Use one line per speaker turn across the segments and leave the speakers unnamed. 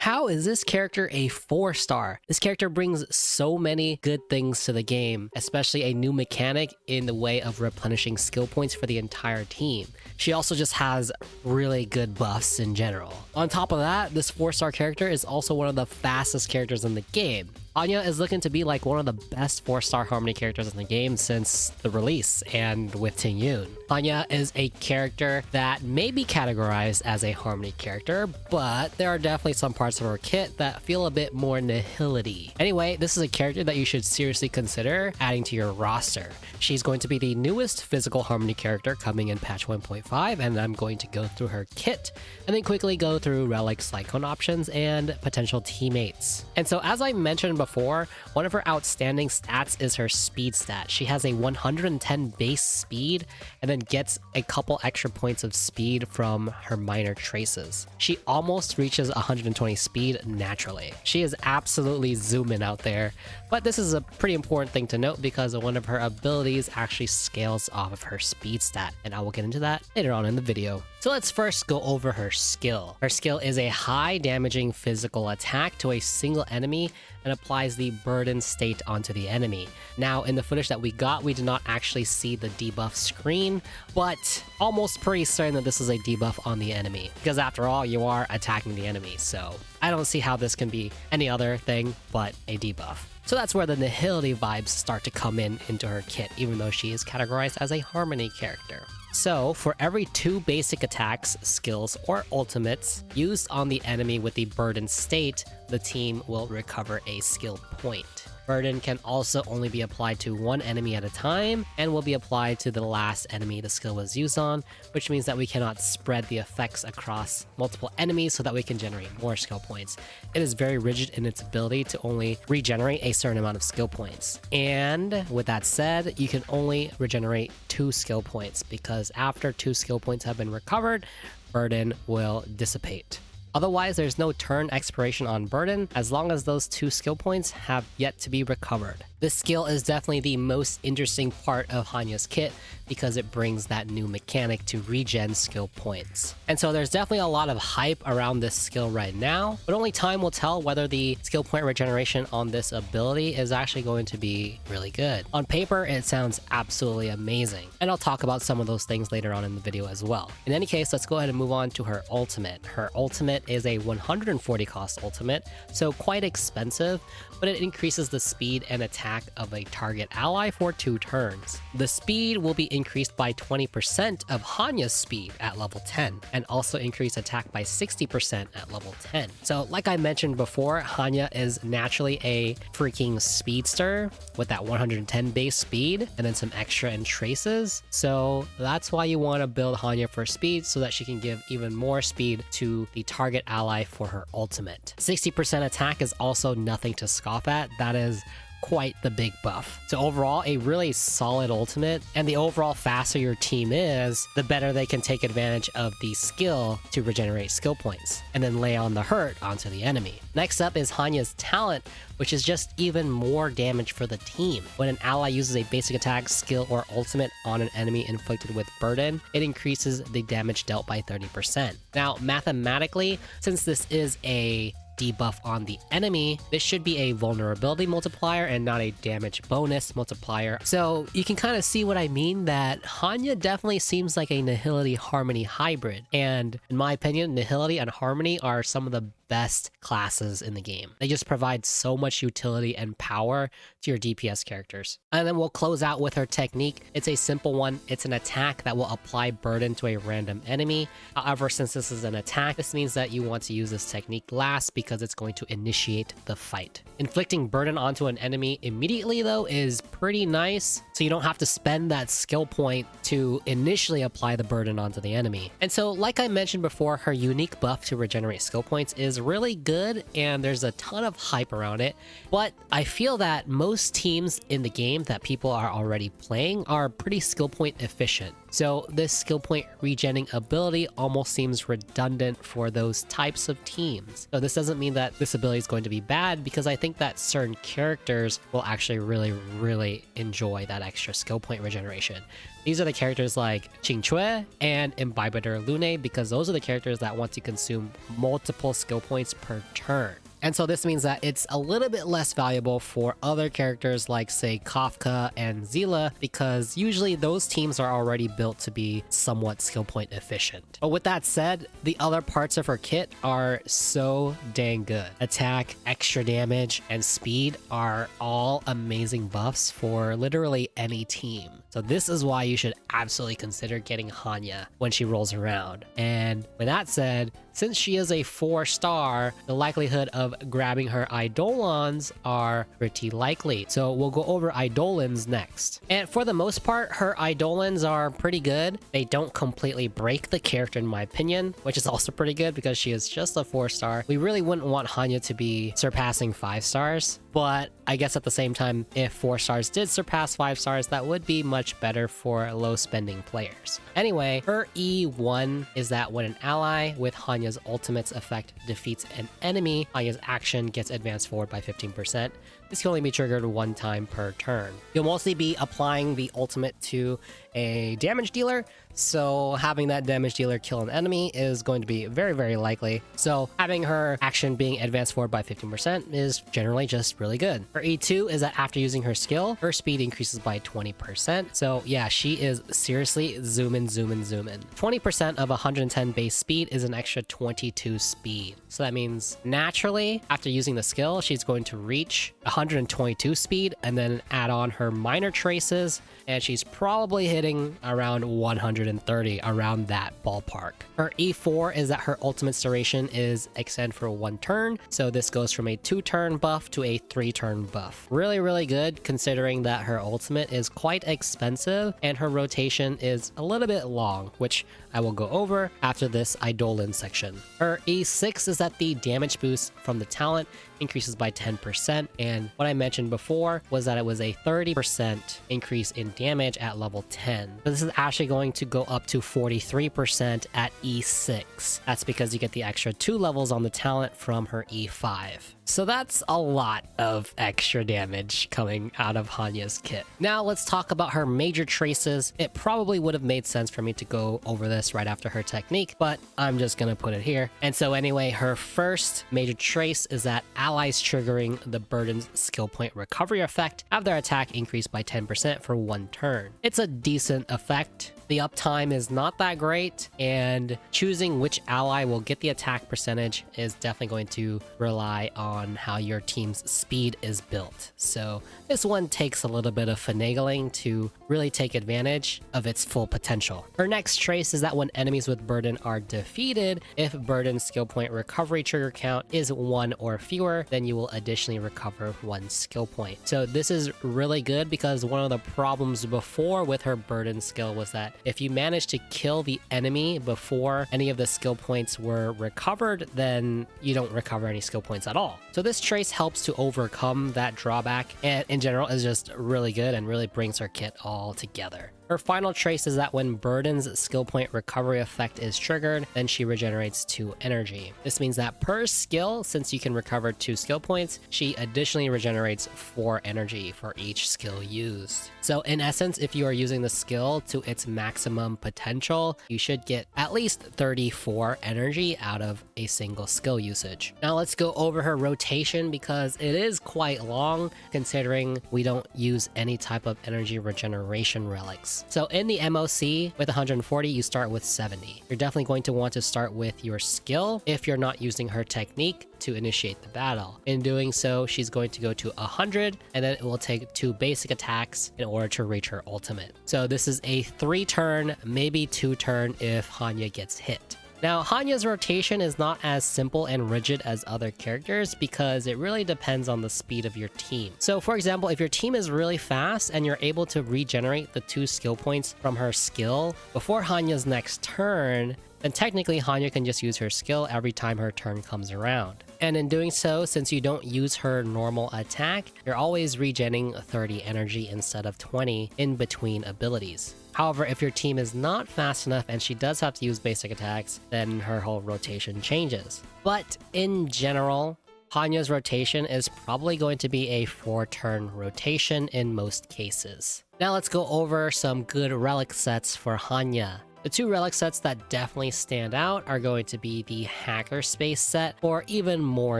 how is this character a 4-star? This character brings so many good things to the game, especially a new mechanic in the way of replenishing skill points for the entire team. She also just has really good buffs in general. On top of that, this 4-star character is also one of the fastest characters in the game. Hanya is looking to be like one of the best 4-star Harmony characters in the game since the release and with Tingyun. Hanya is a character that may be categorized as a Harmony character, but there are definitely some parts of her kit that feel a bit more nihility. Anyway, this is a character that you should seriously consider adding to your roster. She's going to be the newest physical Harmony character coming in patch 1.5, and I'm going to go through her kit and then quickly go through Relics, Lightcone options, and potential teammates. And so as I mentioned before, one of her outstanding stats is her speed stat. She has a 110 base speed and then gets a couple extra points of speed from her minor traces. She almost reaches 120 speed naturally. She is absolutely zooming out there, but this is a pretty important thing to note because one of her abilities actually scales off of her speed stat, and I will get into that later on in the video. So let's first go over her skill. Her skill is a high damaging physical attack to a single enemy and applies the burden state onto the enemy. Now, in the footage that we got, we did not actually see the debuff screen, but almost pretty certain that this is a debuff on the enemy, because after all, you are attacking the enemy, so I don't see how this can be any other thing but a debuff. So that's where the nihility vibes start to come into her kit, even though she is categorized as a Harmony character. So, for every 2 basic attacks, skills, or ultimates used on the enemy with the burden state, the team will recover a skill point. Burden can also only be applied to one enemy at a time and will be applied to the last enemy the skill was used on, which means that we cannot spread the effects across multiple enemies so that we can generate more skill points. It is very rigid in its ability to only regenerate a certain amount of skill points. And with that said, you can only regenerate 2 skill points because after 2 skill points have been recovered, burden will dissipate. Otherwise, there's no turn expiration on burden as long as those 2 skill points have yet to be recovered. This skill is definitely the most interesting part of Hanya's kit because it brings that new mechanic to regen skill points. And so there's definitely a lot of hype around this skill right now, but only time will tell whether the skill point regeneration on this ability is actually going to be really good. On paper, it sounds absolutely amazing, and I'll talk about some of those things later on in the video as well. In any case, let's go ahead and move on to her ultimate. Her ultimate is a 140 cost ultimate, so quite expensive, but it increases the speed and attack of a target ally for 2 turns. The speed will be increased by 20% of Hanya's speed at level 10, and also increase attack by 60% at level 10. So like I mentioned before, Hanya is naturally a freaking speedster with that 110 base speed and then some extra in traces. So that's why you want to build Hanya for speed so that she can give even more speed to the target ally for her ultimate. 60% attack is also nothing to scoff at. That is quite the big buff. So overall, a really solid ultimate, and the overall faster your team is, the better they can take advantage of the skill to regenerate skill points, and then lay on the hurt onto the enemy. Next up is Hanya's talent, which is just even more damage for the team. When an ally uses a basic attack, skill, or ultimate on an enemy inflicted with burden, it increases the damage dealt by 30%. Now, mathematically, since this is a debuff on the enemy, this should be a vulnerability multiplier and not a damage bonus multiplier. So you can kind of see what I mean, that Hanya definitely seems like a Nihility Harmony hybrid. And in my opinion, Nihility and Harmony are some of the best classes in the game. They just provide so much utility and power to your DPS characters. And then we'll close out with her technique. It's a simple one. It's an attack that will apply burden to a random enemy. However, since this is an attack, this means that you want to use this technique last because it's going to initiate the fight. Inflicting burden onto an enemy immediately though is pretty nice, so you don't have to spend that skill point to initially apply the burden onto the enemy. And so like I mentioned before, her unique buff to regenerate skill points is really good and there's a ton of hype around it, but I feel that most teams in the game that people are already playing are pretty skill point efficient. So this skill point regenning ability almost seems redundant for those types of teams. So this doesn't mean that this ability is going to be bad, because I think that certain characters will actually really enjoy that extra skill point regeneration. These are the characters like Qingque and Imbibitor Lune, because those are the characters that want to consume multiple skill points per turn. And so this means that it's a little bit less valuable for other characters like, say, Kafka and Zila, because usually those teams are already built to be somewhat skill point efficient. But with that said, the other parts of her kit are so dang good. Attack, extra damage, and speed are all amazing buffs for literally any team. So this is why you should absolutely consider getting Hanya when she rolls around. And with that said, since she is a 4-star, the likelihood of grabbing her Eidolons are pretty likely. So we'll go over Eidolons next. And for the most part, her Eidolons are pretty good. They don't completely break the character in my opinion, which is also pretty good because she is just a 4-star. We really wouldn't want Hanya to be surpassing 5 stars. But I guess at the same time, if 4 stars did surpass 5 stars, that would be much better for low spending players. Anyway, her E1 is that when an ally with Hanya's ultimate's effect defeats an enemy, Hanya's action gets advanced forward by 15%. This can only be triggered 1 time per turn. You'll mostly be applying the ultimate to a damage dealer, so having that damage dealer kill an enemy is going to be very likely. So having her action being advanced forward by 15% is generally just really good. Her E2 is that after using her skill, her speed increases by 20%. So yeah, she is seriously zooming. 20% of 110 base speed is an extra 22 speed. So that means naturally, after using the skill, she's going to reach 122 speed and then add on her minor traces, and she's probably hitting around 130, around that ballpark. Her E4 is that her ultimate's duration is extend for 1 turn, so this goes from a 2-turn buff to a 3-turn buff. Really good, considering that her ultimate is quite expensive and her rotation is a little bit long, which I will go over after this Eidolon section. Her E6 is that the damage boost from the talent increases by 10%, and what I mentioned before was that it was a 30% increase in damage at level 10. But this is actually going to go up to 43% at E6. That's because you get the extra 2 levels on the talent from her E5. So that's a lot of extra damage coming out of Hanya's kit. Now let's talk about her major traces. It probably would have made sense for me to go over this right after her technique, but I'm just gonna put it here. And so anyway, her first major trace is that allies triggering the Burden's skill point recovery effect have their attack increased by 10% for 1 turn. It's a decent effect. The uptime is not that great, and choosing which ally will get the attack percentage is definitely going to rely on how your team's speed is built. So this one takes a little bit of finagling to really take advantage of its full potential. Her next trace is that when enemies with Burden are defeated, if Burden's skill point recovery trigger count is 1 or fewer, then you will additionally recover 1 skill point. So this is really good because one of the problems before with her Burden skill was that if you manage to kill the enemy before any of the skill points were recovered, then you don't recover any skill points at all. So this trace helps to overcome that drawback, and in general is just really good and really brings her kit all together. Her final trace is that when Burden's skill point recovery effect is triggered, then she regenerates 2 energy. This means that per skill, since you can recover 2 skill points, she additionally regenerates 4 energy for each skill used. So in essence, if you are using the skill to its maximum potential, you should get at least 34 energy out of a single skill usage. Now let's go over her rotation because it is quite long considering we don't use any type of energy regeneration relics. So in the MOC with 140, you start with 70. You're definitely going to want to start with your skill if you're not using her technique to initiate the battle. In doing so, she's going to go to 100, and then it will take 2 basic attacks in order to reach her ultimate. So this is a 3-turn, maybe 2-turn if Hanya gets hit. Now, Hanya's rotation is not as simple and rigid as other characters because it really depends on the speed of your team. So for example, if your team is really fast and you're able to regenerate the 2 skill points from her skill before Hanya's next turn, then technically Hanya can just use her skill every time her turn comes around. And in doing so, since you don't use her normal attack, you're always regenerating 30 energy instead of 20 in between abilities. However, if your team is not fast enough and she does have to use basic attacks, then her whole rotation changes. But in general, Hanya's rotation is probably going to be a 4-turn rotation in most cases. Now let's go over some good relic sets for Hanya. The 2 relic sets that definitely stand out are going to be the Hacker Space set for even more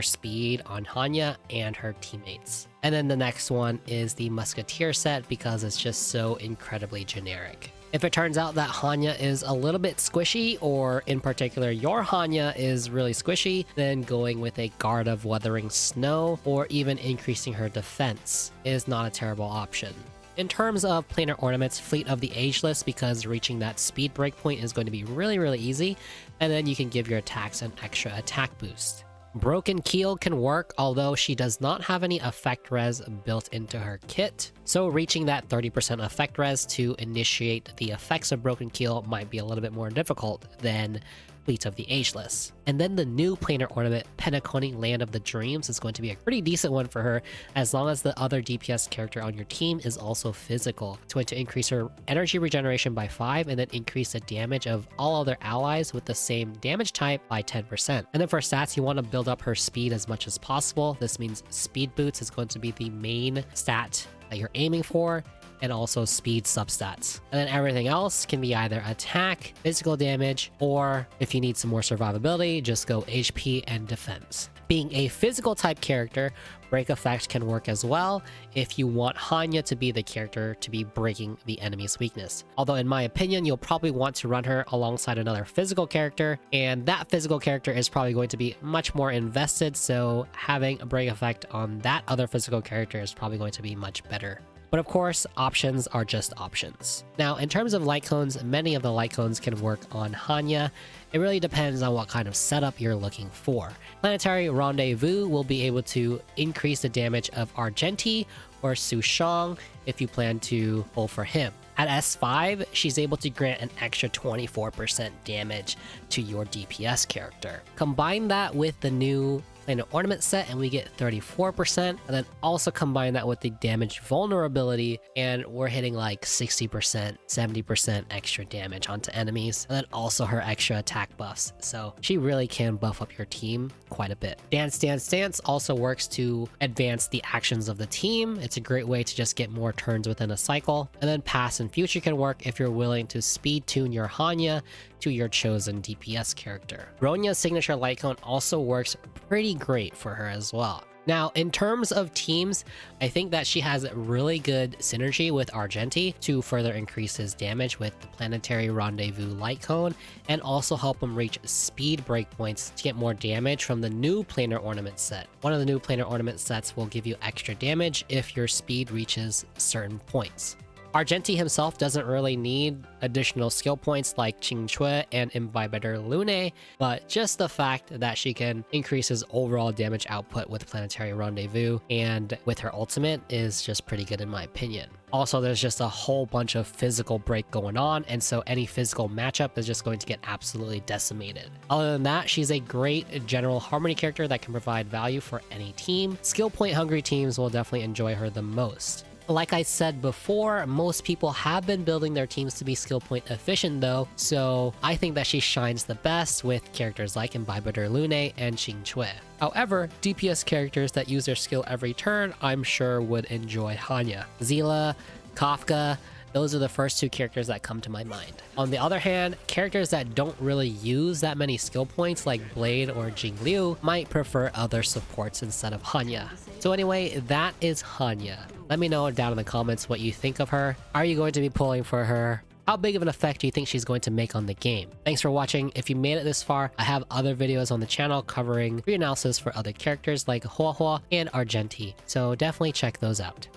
speed on Hanya and her teammates. And then the next one is the Musketeer set because it's just so incredibly generic. If it turns out that Hanya is a little bit squishy, or in particular your Hanya is really squishy, then going with a Guard of Weathering Snow or even increasing her defense is not a terrible option. In terms of planar ornaments, Fleet of the Ageless, because reaching that speed breakpoint is going to be really easy, and then you can give your attacks an extra attack boost. Broken Keel can work, although she does not have any effect res built into her kit, so reaching that 30% effect res to initiate the effects of Broken Keel might be a little bit more difficult than Fleet of the Ageless. And then the new planar ornament, Penacony Land of the Dreams, is going to be a pretty decent one for her, as long as the other DPS character on your team is also physical. It's going to increase her energy regeneration by 5 and then increase the damage of all other allies with the same damage type by 10%. And then for stats, you want to build up her speed as much as possible. This means speed boots is going to be the main stat that you're aiming for, and also speed substats. And then everything else can be either attack, physical damage, or if you need some more survivability, just go HP and defense. Being a physical type character, Break Effect can work as well if you want Hanya to be the character to be breaking the enemy's weakness. Although in my opinion, you'll probably want to run her alongside another physical character, and that physical character is probably going to be much more invested, so having a Break Effect on that other physical character is probably going to be much better. But of course, options are just options. Now, in terms of Lightcones, many of the Lightcones can work on Hanya. It really depends on what kind of setup you're looking for. Planetary Rendezvous will be able to increase the damage of Argenti or Su Shang if you plan to pull for him. At S5, she's able to grant an extra 24% damage to your DPS character. Combine that with the new planar ornament set and we get 34%, and then also combine that with the damage vulnerability and we're hitting like 60%, 70% extra damage onto enemies, and then also her extra attack buffs, so she really can buff up your team quite a bit. Dance Dance Dance also works to advance the actions of the team. It's a great way to just get more turns within a cycle. And then Past and Future can work if you're willing to speed tune your Hanya to your chosen DPS character. Ronya's signature Lightcone also works pretty great for her as well. Now, in terms of teams, I think that she has really good synergy with Argenti to further increase his damage with the Planetary Rendezvous Lightcone, and also help him reach speed breakpoints to get more damage from the new planar ornament set. One of the new planar ornament sets will give you extra damage if your speed reaches certain points. Argenti himself doesn't really need additional skill points like Qing Chui and Imbibitor Lune, but just the fact that she can increase his overall damage output with Planetary Rendezvous and with her ultimate is just pretty good in my opinion. Also, there's just a whole bunch of physical break going on, and so any physical matchup is just going to get absolutely decimated. Other than that, she's a great general harmony character that can provide value for any team. Skill point hungry teams will definitely enjoy her the most. Like I said before, most people have been building their teams to be skill point efficient though, so I think that she shines the best with characters like Imbibitor Lune and Qing Chui. However, DPS characters that use their skill every turn, I'm sure would enjoy Hanya. Zila, Kafka, those are the first 2 characters that come to my mind. On the other hand, characters that don't really use that many skill points like Blade or Jingliu might prefer other supports instead of Hanya. So anyway, that is Hanya. Let me know down in the comments what you think of her. Are you going to be pulling for her? How big of an effect do you think she's going to make on the game? Thanks for watching. If you made it this far, I have other videos on the channel covering re-analysis for other characters like Hua Hua and Argenti, so definitely check those out.